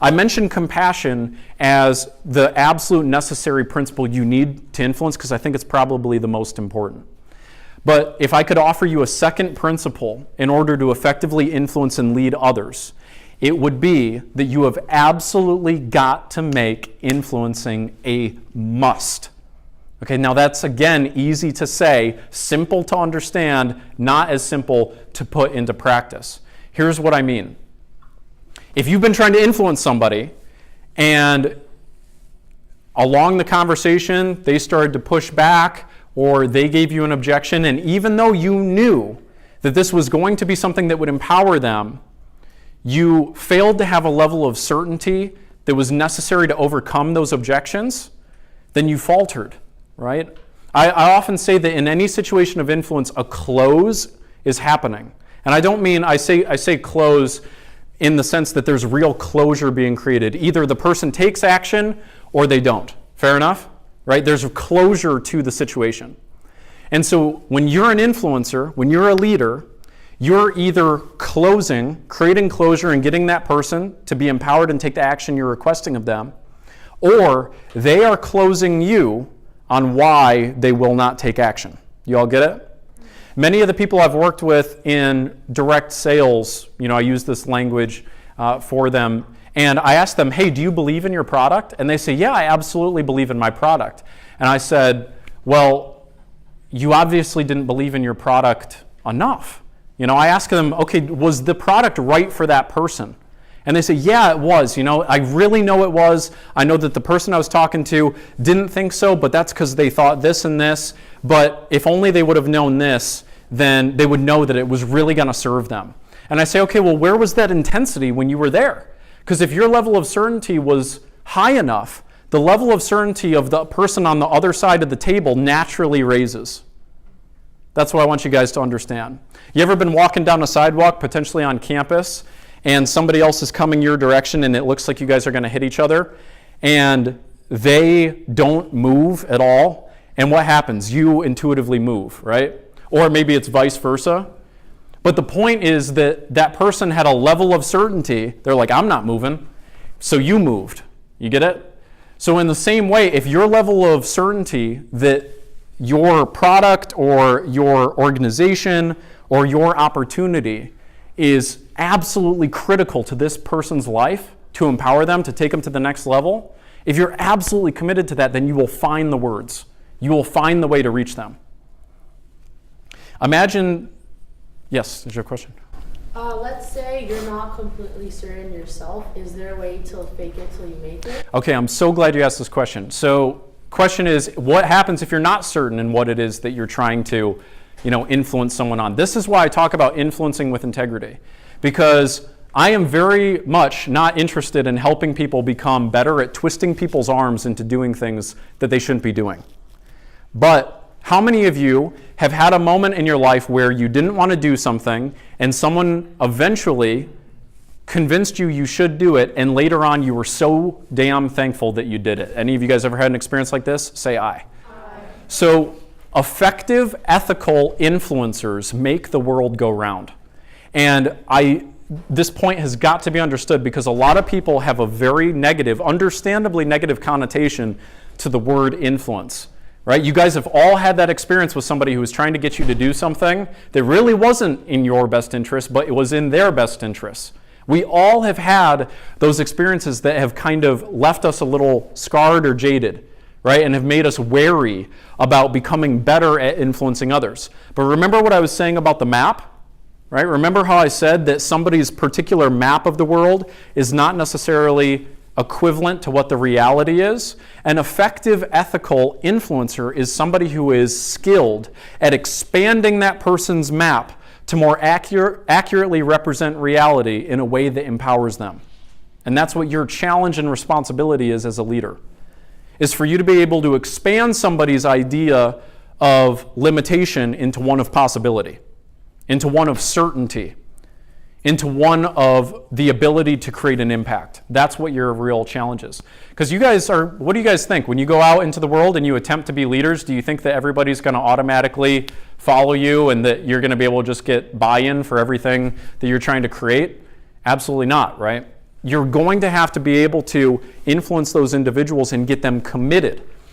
I mentioned compassion as the absolute necessary principle you need to influence because I think it's probably the most important. But if I could offer you a second principle in order to effectively influence and lead others, it would be that you have absolutely got to make influencing a must. Okay, now that's again easy to say, simple to understand, not as simple to put into practice. Here's what I mean. If you've been trying to influence somebody and along the conversation they started to push back or they gave you an objection, and even though you knew that this was going to be something that would empower them, you failed to have a level of certainty that was necessary to overcome those objections, then you faltered. Right? I often say that in any situation of influence, a close is happening. And I don't mean, I say close in the sense that there's real closure being created. Either the person takes action or they don't. Fair enough? Right? There's a closure to the situation. And so when you're an influencer, when you're a leader, you're either closing, creating closure and getting that person to be empowered and take the action you're requesting of them, or they are closing you on why they will not take action. You all get it? Many of the people I've worked with in direct sales, I use this language for them, and I ask them, hey, do you believe in your product? And they say, yeah, I absolutely believe in my product. And I said, well, you obviously didn't believe in your product enough. I ask them, okay, was the product right for that person? And they say, yeah, it was. I really know it was. I know that the person I was talking to didn't think so, but that's because they thought this and this. But if only they would have known this, then they would know that it was really going to serve them. And I say, okay, well, where was that intensity when you were there? Because if your level of certainty was high enough, the level of certainty of the person on the other side of the table naturally raises. That's what I want you guys to understand. You ever been walking down a sidewalk, potentially on campus, and somebody else is coming your direction and it looks like you guys are going to hit each other, and they don't move at all, and what happens? You intuitively move, right? Or maybe it's vice versa. But the point is that that person had a level of certainty. They're like, I'm not moving, so you moved. You get it? So in the same way, if your level of certainty that your product or your organization or your opportunity is absolutely critical to this person's life, to empower them, to take them to the next level, if you're absolutely committed to that, then you will find the words. You will find the way to reach them. Imagine, yes, is your question? Let's say you're not completely certain yourself. Is there a way to fake it till you make it? Okay, I'm so glad you asked this question. So, question is, what happens if you're not certain in what it is that you're trying to, influence someone on? This is why I talk about influencing with integrity. Because I am very much not interested in helping people become better at twisting people's arms into doing things that they shouldn't be doing. But how many of you have had a moment in your life where you didn't want to do something and someone eventually convinced you should do it, and later on you were so damn thankful that you did it? Any of you guys ever had an experience like this? Say aye. Aye. So effective, ethical influencers make the world go round. And this point has got to be understood because a lot of people have a very negative, understandably negative connotation to the word influence. Right? You guys have all had that experience with somebody who was trying to get you to do something that really wasn't in your best interest, but it was in their best interest. We all have had those experiences that have kind of left us a little scarred or jaded, right? And have made us wary about becoming better at influencing others. But remember what I was saying about the map, right? Remember how I said that somebody's particular map of the world is not necessarily equivalent to what the reality is? An effective ethical influencer is somebody who is skilled at expanding that person's map to more accurately represent reality in a way that empowers them. And that's what your challenge and responsibility is as a leader, is for you to be able to expand somebody's idea of limitation into one of possibility, into one of certainty, into one of the ability to create an impact. That's what your real challenge is. Because what do you guys think? When you go out into the world and you attempt to be leaders, do you think that everybody's going to automatically follow you and that you're going to be able to just get buy-in for everything that you're trying to create? Absolutely not, right? you're going to have to be able to influence those individuals and get them committed